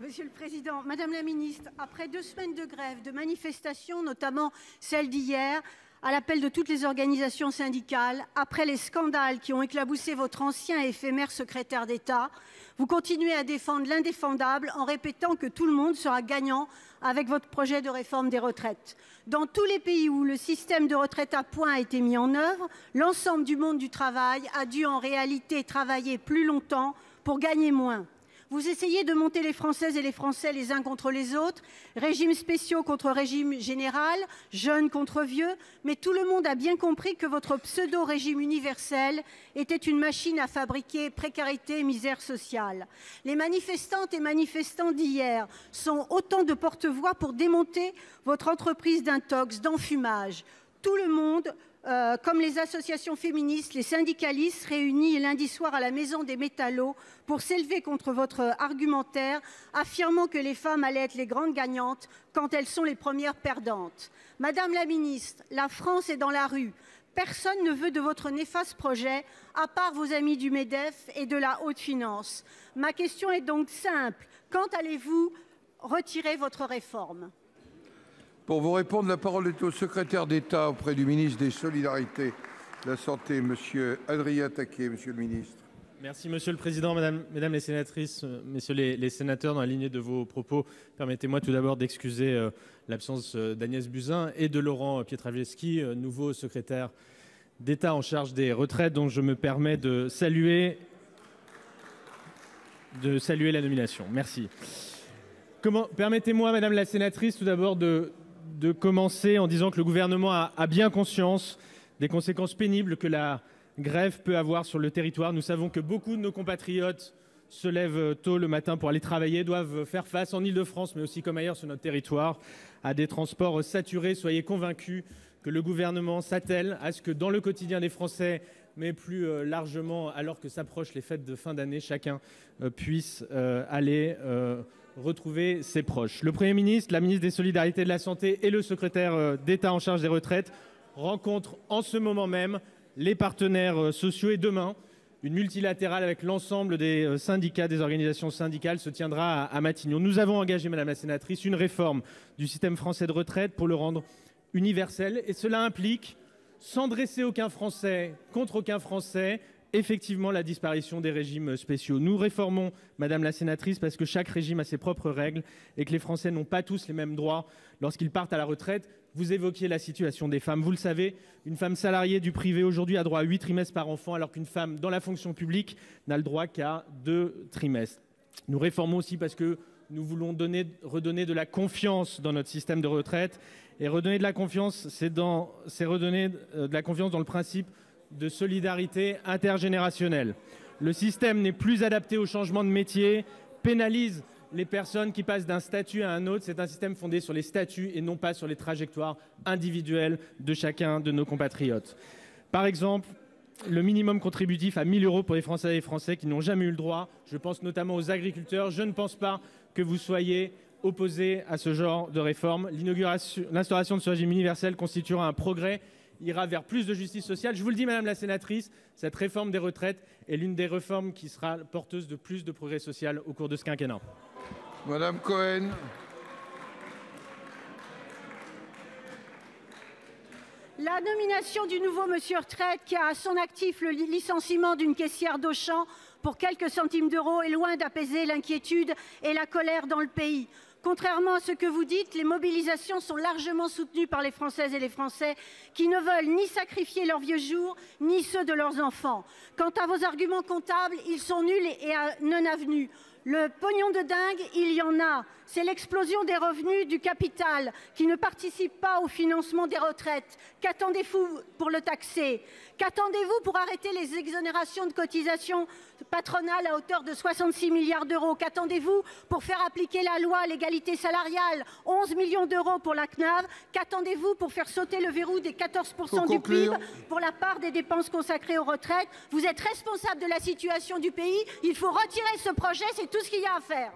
Monsieur le Président, Madame la Ministre, après 2 semaines de grève, de manifestations, notamment celle d'hier, à l'appel de toutes les organisations syndicales, après les scandales qui ont éclaboussé votre ancien et éphémère secrétaire d'État, vous continuez à défendre l'indéfendable en répétant que tout le monde sera gagnant avec votre projet de réforme des retraites. Dans tous les pays où le système de retraite à points a été mis en œuvre, l'ensemble du monde du travail a dû en réalité travailler plus longtemps pour gagner moins. Vous essayez de monter les Françaises et les Français les uns contre les autres, régimes spéciaux contre régime général, jeunes contre vieux, mais tout le monde a bien compris que votre pseudo-régime universel était une machine à fabriquer précarité et misère sociale. Les manifestantes et manifestants d'hier sont autant de porte-voix pour démonter votre entreprise d'intox, d'enfumage. Tout le monde, comme les associations féministes, les syndicalistes réunis lundi soir à la Maison des Métallos pour s'élever contre votre argumentaire, affirmant que les femmes allaient être les grandes gagnantes quand elles sont les premières perdantes. Madame la Ministre, la France est dans la rue. Personne ne veut de votre néfaste projet, à part vos amis du MEDEF et de la haute finance. Ma question est donc simple. Quand allez-vous retirer votre réforme ? Pour vous répondre, la parole est au secrétaire d'État auprès du ministre des Solidarités, de la Santé, Monsieur Adrien Taquet. Monsieur le ministre. Merci Monsieur le Président, Mesdames les sénatrices, Messieurs les sénateurs, dans la lignée de vos propos, permettez-moi tout d'abord d'excuser l'absence d'Agnès Buzyn et de Laurent Pietraszewski, nouveau secrétaire d'État en charge des retraites, dont je me permets de saluer la nomination. Merci. Permettez-moi, Madame la sénatrice, tout d'abord de commencer en disant que le gouvernement a bien conscience des conséquences pénibles que la grève peut avoir sur le territoire. Nous savons que beaucoup de nos compatriotes se lèvent tôt le matin pour aller travailler, doivent faire face en Île-de-France, mais aussi comme ailleurs sur notre territoire, à des transports saturés. Soyez convaincus que le gouvernement s'attelle à ce que dans le quotidien des Français, mais plus largement alors que s'approchent les fêtes de fin d'année, chacun puisse aller retrouver ses proches. Le Premier ministre, la ministre des Solidarités et de la Santé et le secrétaire d'État en charge des retraites rencontrent en ce moment même les partenaires sociaux et demain, une multilatérale avec l'ensemble des syndicats, des organisations syndicales se tiendra à Matignon. Nous avons engagé, Madame la sénatrice, une réforme du système français de retraite pour le rendre universel et cela implique, sans dresser aucun Français contre aucun Français, effectivement la disparition des régimes spéciaux. Nous réformons, Madame la sénatrice, parce que chaque régime a ses propres règles et que les Français n'ont pas tous les mêmes droits lorsqu'ils partent à la retraite. Vous évoquiez la situation des femmes. Vous le savez, une femme salariée du privé aujourd'hui a droit à 8 trimestres par enfant, alors qu'une femme dans la fonction publique n'a le droit qu'à 2 trimestres. Nous réformons aussi parce que nous voulons redonner de la confiance dans notre système de retraite. Et redonner de la confiance, c'est redonner de la confiance dans le principe de solidarité intergénérationnelle. Le système n'est plus adapté au changement de métier, pénalise les personnes qui passent d'un statut à un autre. C'est un système fondé sur les statuts et non pas sur les trajectoires individuelles de chacun de nos compatriotes. Par exemple, le minimum contributif à 1 000 € pour les Françaises et les Français qui n'ont jamais eu le droit. Je pense notamment aux agriculteurs. Je ne pense pas que vous soyez opposés à ce genre de réforme. L'instauration de ce régime universel constituera un progrès, ira vers plus de justice sociale. Je vous le dis, Madame la sénatrice, cette réforme des retraites est l'une des réformes qui sera porteuse de plus de progrès social au cours de ce quinquennat. Madame Cohen. La nomination du nouveau monsieur Retraite qui a à son actif le licenciement d'une caissière d'Auchan pour quelques centimes d'euros est loin d'apaiser l'inquiétude et la colère dans le pays. Contrairement à ce que vous dites, les mobilisations sont largement soutenues par les Françaises et les Français qui ne veulent ni sacrifier leurs vieux jours, ni ceux de leurs enfants. Quant à vos arguments comptables, ils sont nuls et non avenus. Le pognon de dingue, il y en a. C'est l'explosion des revenus du capital qui ne participe pas au financement des retraites. Qu'attendez-vous pour le taxer? Qu'attendez-vous pour arrêter les exonérations de cotisations patronales à hauteur de 66 milliards d'euros? Qu'attendez-vous pour faire appliquer la loi à l'égalité salariale? 11 millions d'euros pour la CNAV. Qu'attendez-vous pour faire sauter le verrou des 14% du PIB pour la part des dépenses consacrées aux retraites? Vous êtes responsable de la situation du pays. Il faut retirer ce projet, c'est tout ce qu'il y a à faire.